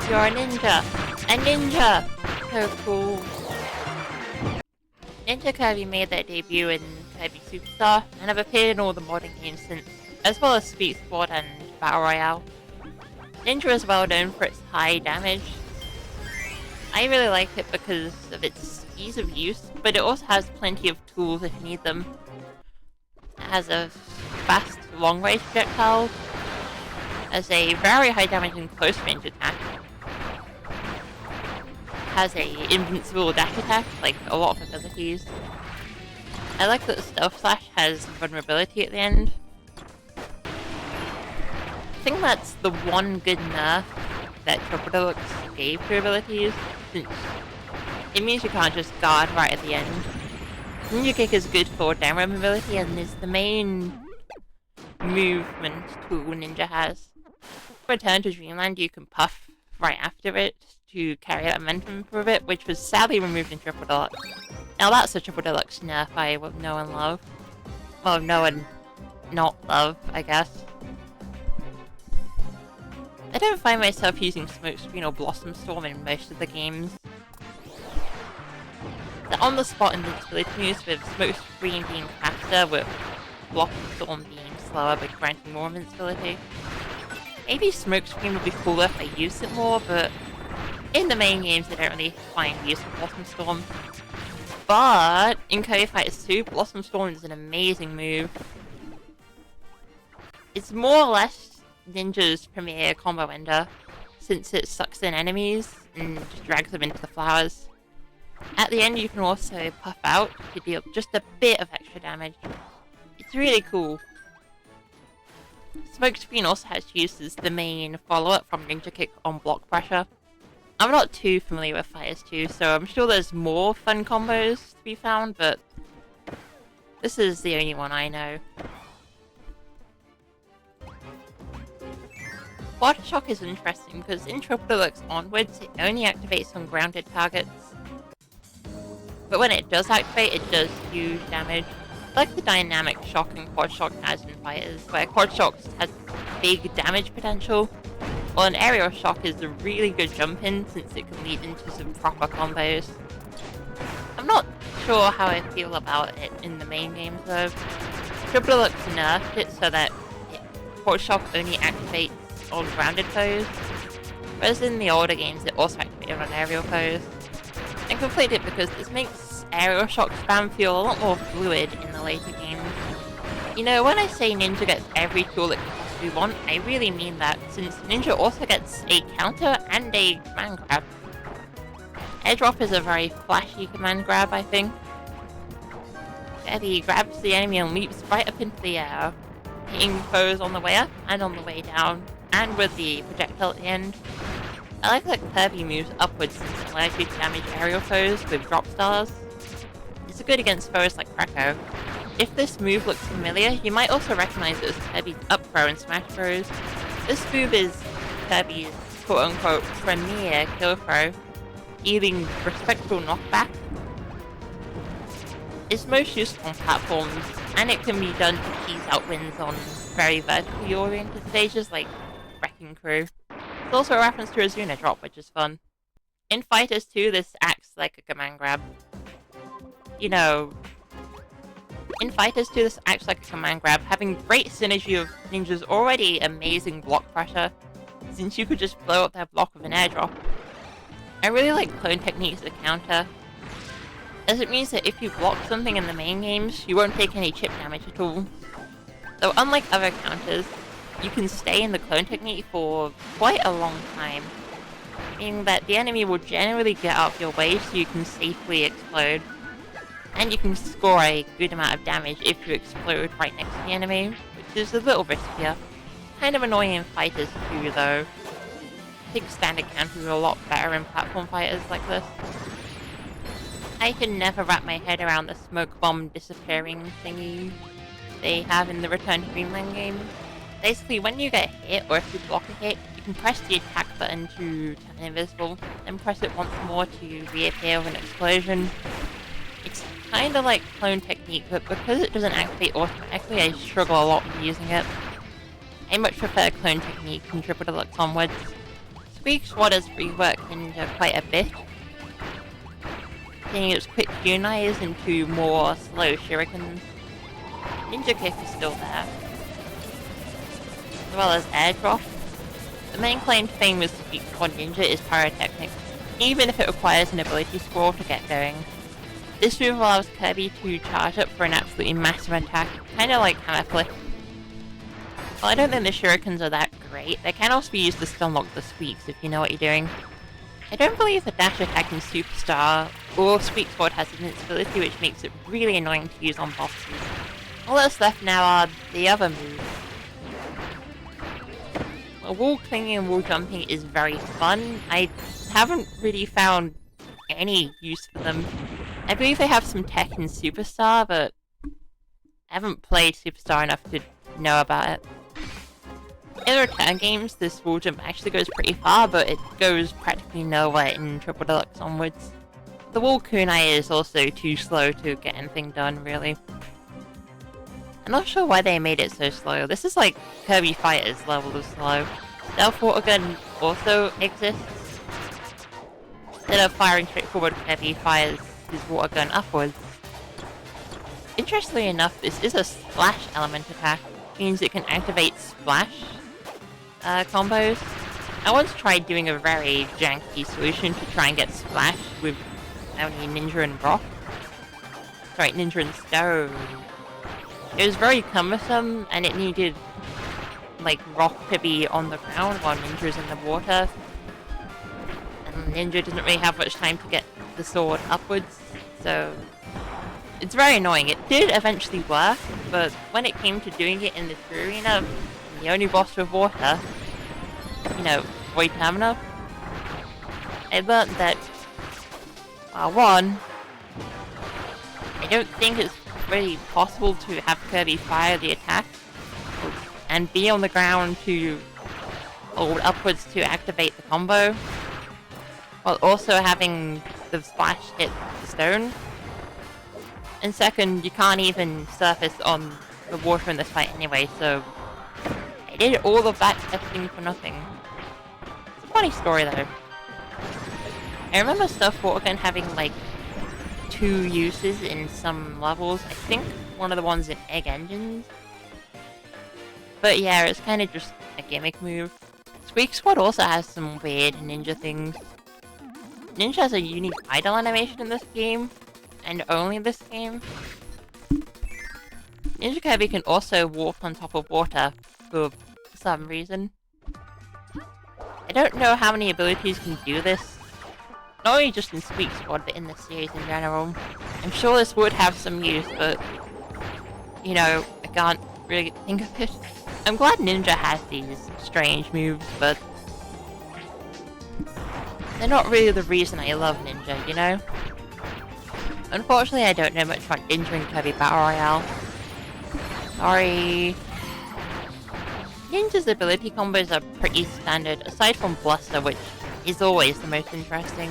You're a ninja! A ninja! So cool. Ninja Kirby made their debut in Kirby Superstar and have appeared in all the modern games since, as well as Street Sport and Battle Royale. Ninja is well known for its high damage. I really like it because of its ease of use, but it also has plenty of tools if you need them. It has a fast long-range projectile, has a very high damage and close range attack, has a invincible dash attack, like a lot of abilities. I like that the Stealth Slash has vulnerability at the end. I think that's the one good nerf that Triple Deluxe gave to abilities, since it means you can't just guard right at the end. Ninja Kick is good for downward mobility and is the main movement tool Ninja has. Return to Dreamland, you can puff right after it to carry that momentum for a bit, which was sadly removed in Triple Deluxe. Now that's a Triple Deluxe nerf I will know and love. Well, know and not love, I guess. I don't find myself using Smokescreen or Blossom Storm in most of the games. The on-the-spot invincibility moves, with Smokescreen being faster, with Blossom Storm being slower but granting more invincibility. Maybe Smokescreen would be cooler if I used it more, but in the main games I don't really find use of Blossom Storm. But in Kirby Fighters 2, Blossom Storm is an amazing move. It's more or less Ninja's premier combo ender, since it sucks in enemies and just drags them into the flowers. At the end you can also puff out to deal just a bit of extra damage. It's really cool. Smokescreen also has used as the main follow-up from Ninja Kick on block pressure. I'm not too familiar with Fighters 2, so I'm sure there's more fun combos to be found, but this is the only one I know. Quad Shock is interesting because in Triple Deluxe onwards it only activates on grounded targets. But when it does activate, it does huge damage. I like the dynamic shocking Quad Shock has in Fighters, where Quad Shock has big damage potential, while an Aerial Shock is a really good jump in since it can lead into some proper combos. I'm not sure how I feel about it in the main games though. Triple Deluxe nerfed it so that Quad Shock only activates on grounded foes, whereas in the older games it also activated on aerial foes. I conflated it because this makes Aerial Shock spam feel a lot more fluid in the later games. You know, when I say Ninja gets every tool it can possibly want, I really mean that, since Ninja also gets a counter and a command grab. Airdrop is a very flashy command grab, I think. Kirby grabs the enemy and leaps right up into the air, hitting foes on the way up and on the way down, and with the projectile at the end. I like that Kirby moves upwards since it allows you to damage aerial foes with drop stars. It's good against foes like Kreko. If this move looks familiar, you might also recognize it as Kirby's up throw in Smash Bros. This move is Kirby's quote-unquote premier kill throw, yielding respectful knockback. It's most useful on platforms, and it can be done to tease out wins on very vertically oriented stages like Wrecking Crew. It's also a reference to Azuna drop, which is fun. In Fighters 2, this acts like a command grab. You know, in Fighters 2, this acts like a command grab, having great synergy of Ninja's already amazing block pressure, since you could just blow up their block with an airdrop. I really like clone techniques as a counter, as it means that if you block something in the main games, you won't take any chip damage at all. So unlike other counters, you can stay in the clone technique for quite a long time, meaning that the enemy will generally get out of your way so you can safely explode. And you can score a good amount of damage if you explode right next to the enemy, which is a little riskier. Kind of annoying in Fighters 2 though. I think standard counters are a lot better in platform fighters like this. I can never wrap my head around the smoke bomb disappearing thingy they have in the Return to Dreamland game. Basically, when you get hit, or if you block a hit, you can press the attack button to turn invisible, then press it once more to reappear with an explosion. It's kinda like clone technique, but because it doesn't activate automatically, I struggle a lot with using it. I much prefer clone technique from Triple Deluxe onwards. Squeak Sword has reworked Ninja quite a bit, turning its quick kunais into more slow shurikens. Ninja Kick is still there, as well as Airdrop. The main claim to fame with Squeak Sword Ninja is Pyrotechnics, even if it requires an ability scroll to get going. This move allows Kirby to charge up for an absolutely massive attack, kinda like Hammer Flip. While I don't think the shurikens are that great, they can also be used to stun-lock the squeaks if you know what you're doing. I don't believe the dash attack in Superstar or Squeak Sword has an invincibility, which makes it really annoying to use on bosses. All that's left now are the other moves. Wall clinging and wall jumping is very fun. I haven't really found any use for them. I believe they have some tech in Superstar, but I haven't played Superstar enough to know about it. In return games, this wall jump actually goes pretty far, but it goes practically nowhere in Triple Deluxe onwards. The wall kunai is also too slow to get anything done, really. I'm not sure why they made it so slow. This is like Kirby Fighters level of slow. Stealth Water Gun also exists. Instead of firing straight forward, Kirby fires his water gun upwards. Interestingly enough, this is a splash element attack, means it can activate splash combos. I once tried doing a very janky solution to try and get splash with only Ninja and Rock. Sorry, Ninja and Stone. It was very cumbersome, and it needed, like, Rock to be on the ground while Ninja's in the water. And Ninja doesn't really have much time to get the sword upwards, so it's very annoying. It did eventually work, but when it came to doing it in the true arena, the only boss with water, you know, Void Termina, I learned that, one, I don't think it's really possible to have Kirby fire the attack and be on the ground to hold upwards to activate the combo, while also having the splash hit the stone. And second, you can't even surface on the water in this fight anyway, so I did all of that testing for nothing. It's a funny story though. I remember Stealth Water Gun having like 2 uses in some levels. I think one of the ones in Egg Engines. But yeah, it's kind of just a gimmick move. Squeak Squad also has some weird ninja things. Ninja has a unique idle animation in this game, and only this game. Ninja Kirby can also warp on top of water for some reason. I don't know how many abilities can do this. Not only just in Squeak Squad, but in the series in general. I'm sure this would have some use, but, you know, I can't really think of it. I'm glad Ninja has these strange moves, but they're not really the reason I love Ninja, you know? Unfortunately, I don't know much about Ninja and Kirby Battle Royale. Sorry. Ninja's ability combos are pretty standard, aside from Bluster, which is always the most interesting.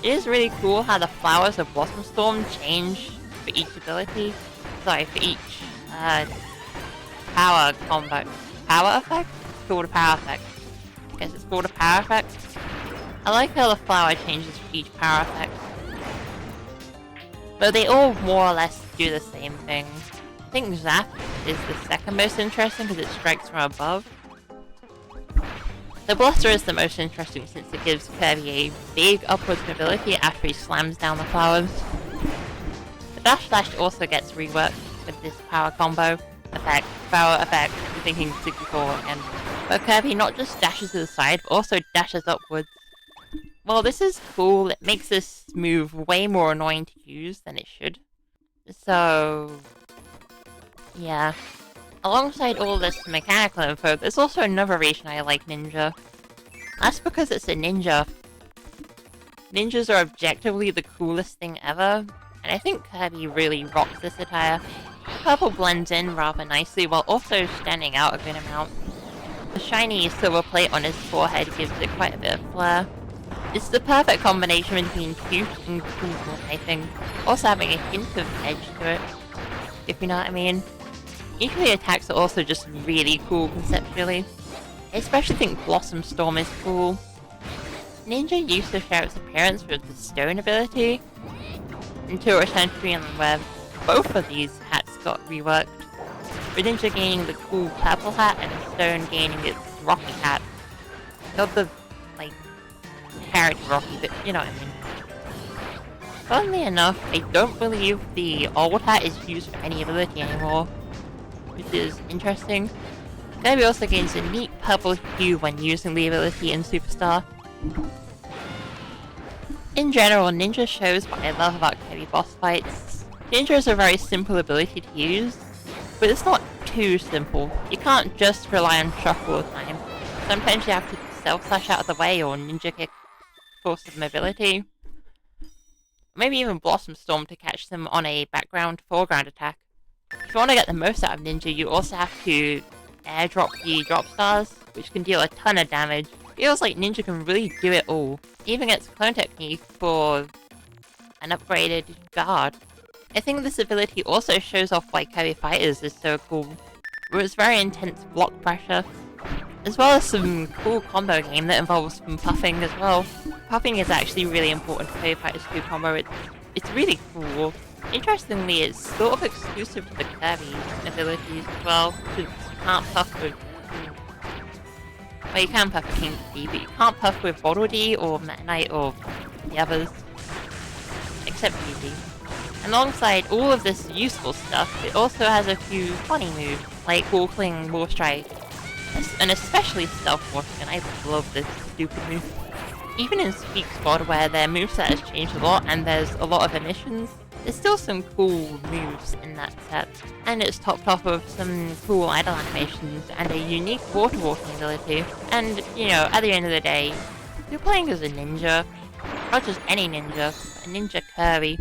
It is really cool how the flowers of Blossom Storm change for each ability. Sorry, for each power combo. Power effect? It's called a power effect. I guess it's called a power effect. I like how the flower changes for each power effect. But they all more or less do the same thing. I think Zap is the second most interesting because it strikes from above. The Bluster is the most interesting since it gives Kirby a big upwards mobility after he slams down the flowers. The Dash Dash also gets reworked with this power combo effect, power effect, I'm thinking 64 again. But Kirby not just dashes to the side, but also dashes upwards. Well, this is cool. It makes this move way more annoying to use than it should. So, yeah. Alongside all this mechanical info, there's also another reason I like Ninja. That's because it's a ninja. Ninjas are objectively the coolest thing ever, and I think Kirby really rocks this attire. Purple blends in rather nicely while also standing out a good amount. The shiny silver plate on his forehead gives it quite a bit of flair. It's the perfect combination between cute and cool, I think. Also having a hint of edge to it, if you know what I mean. Each of the attacks are also just really cool conceptually. I especially think Blossom Storm is cool. Ninja used to share its appearance with the Stone ability, until Return to Dreamland where both of these hats got reworked, with Ninja gaining the cool purple hat and Stone gaining its Rocky hat. Not the, like, character Rocky, but you know what I mean. Funnily enough, I don't believe the old hat is used for any ability anymore, which is interesting. Kirby also gains a neat purple hue when using the ability in Superstar. In general, Ninja shows what I love about Kirby boss fights. Ninja is a very simple ability to use, but it's not too simple. You can't just rely on shock all the time. Sometimes you have to self-slash out of the way or ninja kick for some mobility. Maybe even Blossom Storm to catch them on a background-foreground attack. If you want to get the most out of Ninja, you also have to airdrop the drop stars, which can deal a ton of damage. Feels like Ninja can really do it all. Even its clone technique for an upgraded guard. I think this ability also shows off why Kirby Fighters is so cool, with its very intense block pressure, as well as some cool combo game that involves some puffing as well. Puffing is actually really important for Kirby Fighters 2 combo, it's really cool. Interestingly, it's sort of exclusive to the Kirby abilities as well, because you can't puff with... Well, you can puff with King D, but you can't puff with Bottle D or Meta Knight or the others, except DD. Alongside all of this useful stuff, it also has a few funny moves, like Wall Cling, Wall Strike, and especially Stealth Washing, and I love this stupid move. Even in Speak Squad, where their moveset has changed a lot and there's a lot of emissions, there's still some cool moves in that set. And it's topped off with some cool idle animations and a unique water walking ability. And, you know, at the end of the day, you're playing as a ninja, not just any ninja, but a Ninja Kirby.